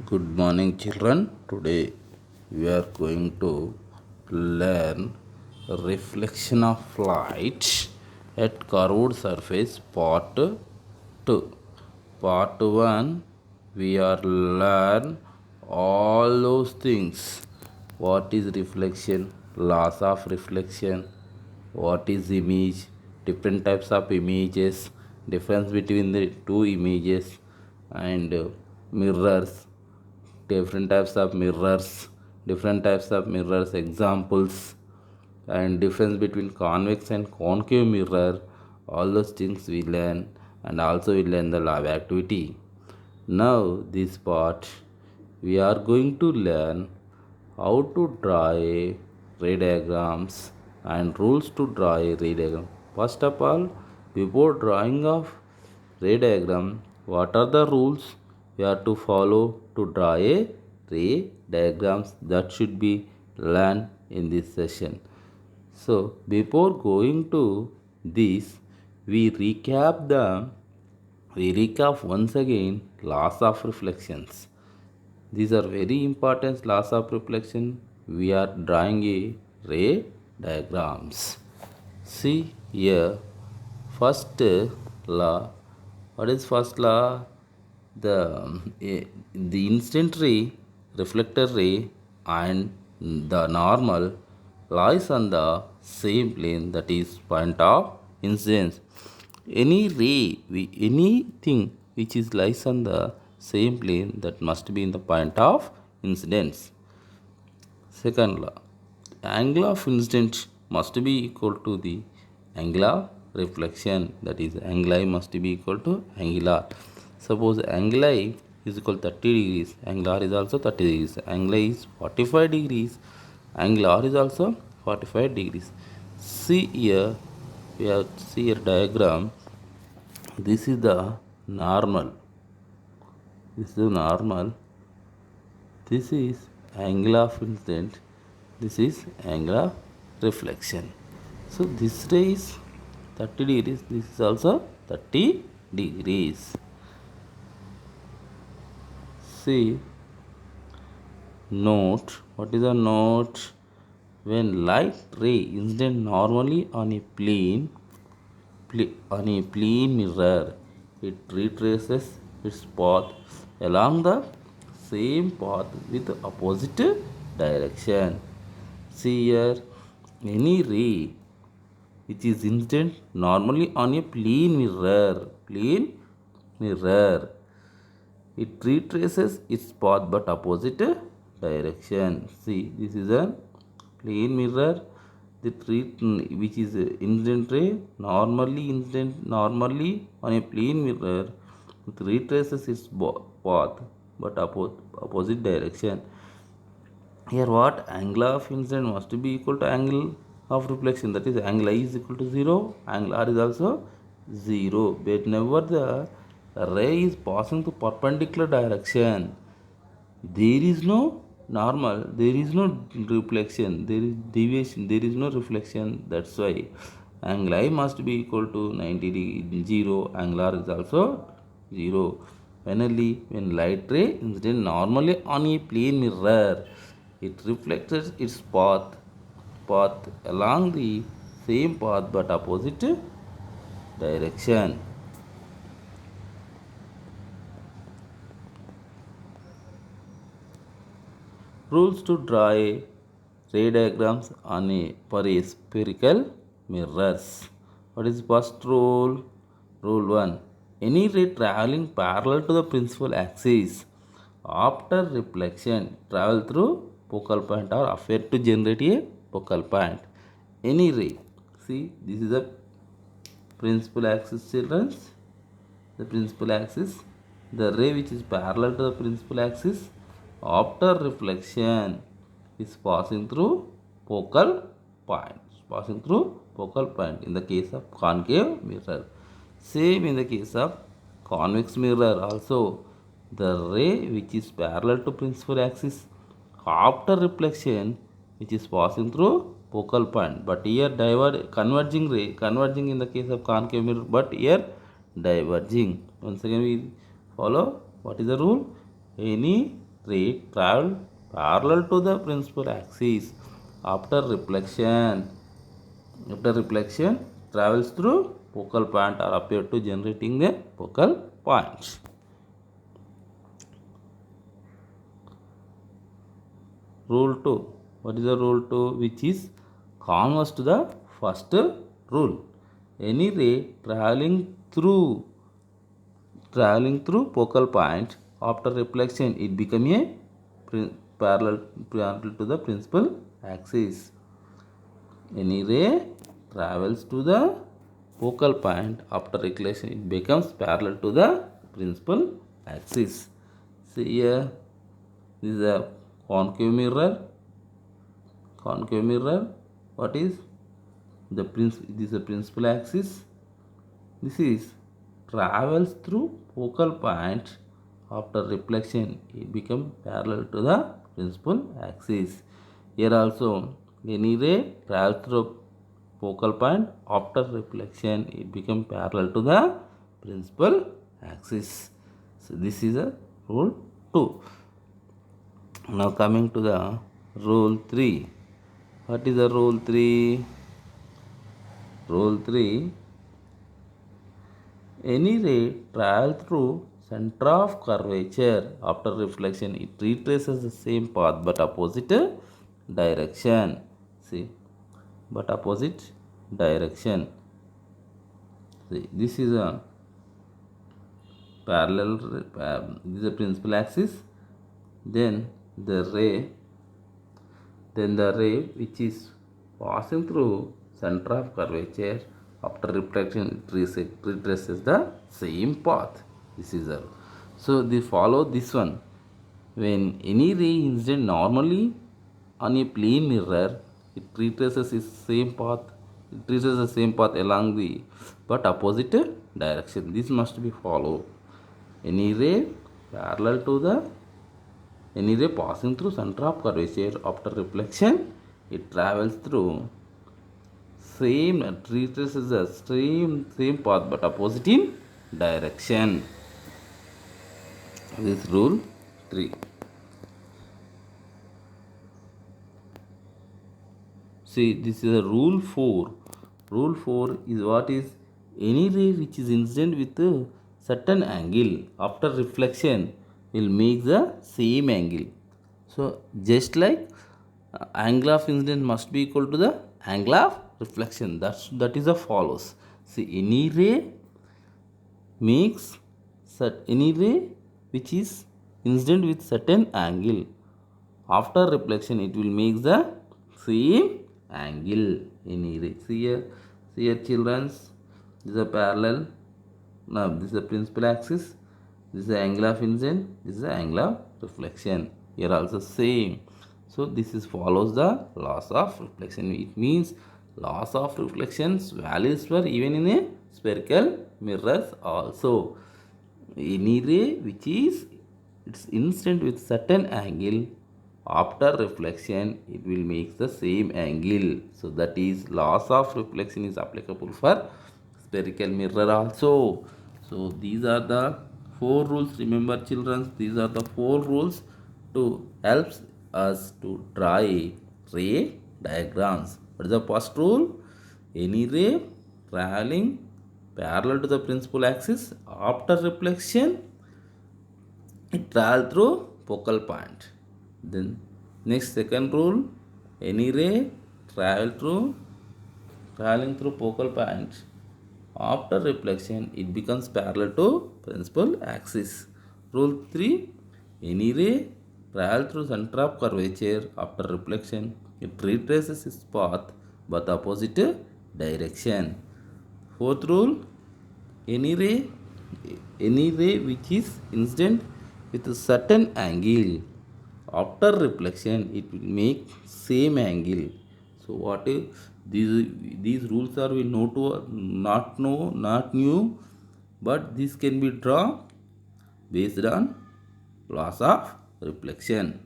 Good morning, children. Today we are going to learn reflection of light at curved surface part 2. Part 1 we are learn all those things. What is reflection? Laws of reflection. What is image? Different types of images. Difference between the two images and mirrors, different types of mirrors examples, and difference between convex and concave mirror. All those things we learn, and also we learn the lab activity. Now this part we are going to learn how to draw a ray diagrams and rules to draw a ray diagram. First of all, before drawing of ray diagram, what are the rules we have to follow to draw a ray diagrams? That should be learned in this session. So before going to this, we recap once again laws of reflections. These are very important laws of reflection. We are drawing a ray diagrams. See here, first law. What is first law? The the incident ray, reflector ray, and the normal lies on the same plane, that is point of incidence. Any ray, anything which is lies on the same plane, that must be in the point of incidence. Second law, angle of incidence must be equal to the angle of reflection, that is angle I must be equal to angle R. Suppose angle I is equal to 30 degrees, angle R is also 30 degrees, angle I is 45 degrees, angle R is also 45 degrees. See here, we have to see a diagram. This is the normal. This is the normal. This is angle of incident. This is angle of reflection. So this ray is 30 degrees. This is also 30 degrees. See, note. What is a note? When light ray incident normally on a plane mirror, it retraces its path along the same path with opposite direction. See here, any ray which is incident normally on a plane mirror, it retraces its path but opposite direction. See, this is a plane mirror. The which is incident ray normally on a plane mirror, it retraces its path but opposite direction. Here what angle of incident must be equal to angle of reflection, that is angle I is equal to 0, angle R is also 0. Whenever the ray is passing to perpendicular direction, there is no normal, there is no reflection, there is deviation, there is no reflection. That's why angle I must be equal to 90 degree 0, angle R is also 0. Finally, when light ray incident normally on a plane mirror, it reflects its path along the same path but opposite direction. Rules to draw a ray diagrams on a for a spherical mirrors. What is first rule? Rule 1. Any ray traveling parallel to the principal axis after reflection travel through focal point or appear to generate a focal point. Any ray. See, this is the principal axis, children. The principal axis. The ray which is parallel to the principal axis after reflection is passing through focal point. Passing through focal point in the case of concave mirror. Same in the case of convex mirror also. The ray which is parallel to principal axis after reflection, which is passing through focal point, but here converging in the case of concave mirror, but here diverging. Once again we follow what is the rule? Any ray travel parallel to the principal axis after reflection. After reflection, travels through focal point or appear to generating a focal point. Rule 2. What is the rule 2? Which is converse to the first rule. Any ray traveling through focal point after reflection, it become a parallel to the principal axis. Any ray travels to the focal point after reflection, it becomes parallel to the principal axis. See here, this is a concave mirror. Concave mirror, what is the this is the principal axis. This is travels through focal point after reflection, it become parallel to the principal axis. Here also, any ray travels through focal point after reflection, it become parallel to the principal axis. So this is a rule 2. Now coming to the rule 3. What is the rule 3? Rule 3. Any ray travels through center of curvature after reflection, it retraces the same path but opposite direction. See, but opposite direction. See, this is a parallel. This is a principal axis. Then the ray which is passing through center of curvature after reflection, it retraces the same path. This is a, so they follow this one. When any ray incident normally on a plane mirror, it retraces its same path. It traces the same path along the but opposite direction. This must be followed. Any ray parallel to the any ray passing through center of curvature after reflection, it travels through same retraces the same path but opposite in direction. This rule 3. See, this is a rule 4. Rule 4 is what is any ray which is incident with a certain angle after reflection will make the same angle. So just like angle of incident must be equal to the angle of reflection. That is the follows. See, any ray which is incident with certain angle after reflection, it will make the same angle. Any ray. See here children, this is a parallel. Now this is the principal axis. This is the angle of incident. This is the angle of reflection. Here also same. So this is follows the laws of reflection. It means laws of reflections values for even in a spherical mirrors also. Any ray which is it's incident with certain angle after reflection, it will make the same angle. So that is laws of reflection is applicable for spherical mirror also. So these are the 4 rules. Remember children, these are the 4 rules to helps us to draw a ray diagrams. What is the first rule? Any ray traveling parallel to the principal axis after reflection, it travels through focal point. Then next second rule, any ray traveling through focal point after reflection, it becomes parallel to principal axis. Rule 3, any ray travels through center of curvature after reflection, it retraces its path but opposite direction. Fourth rule, any ray which is incident with a certain angle after reflection, it will make same angle. So what is these rules are we know to not new, but this can be drawn based on laws of reflection.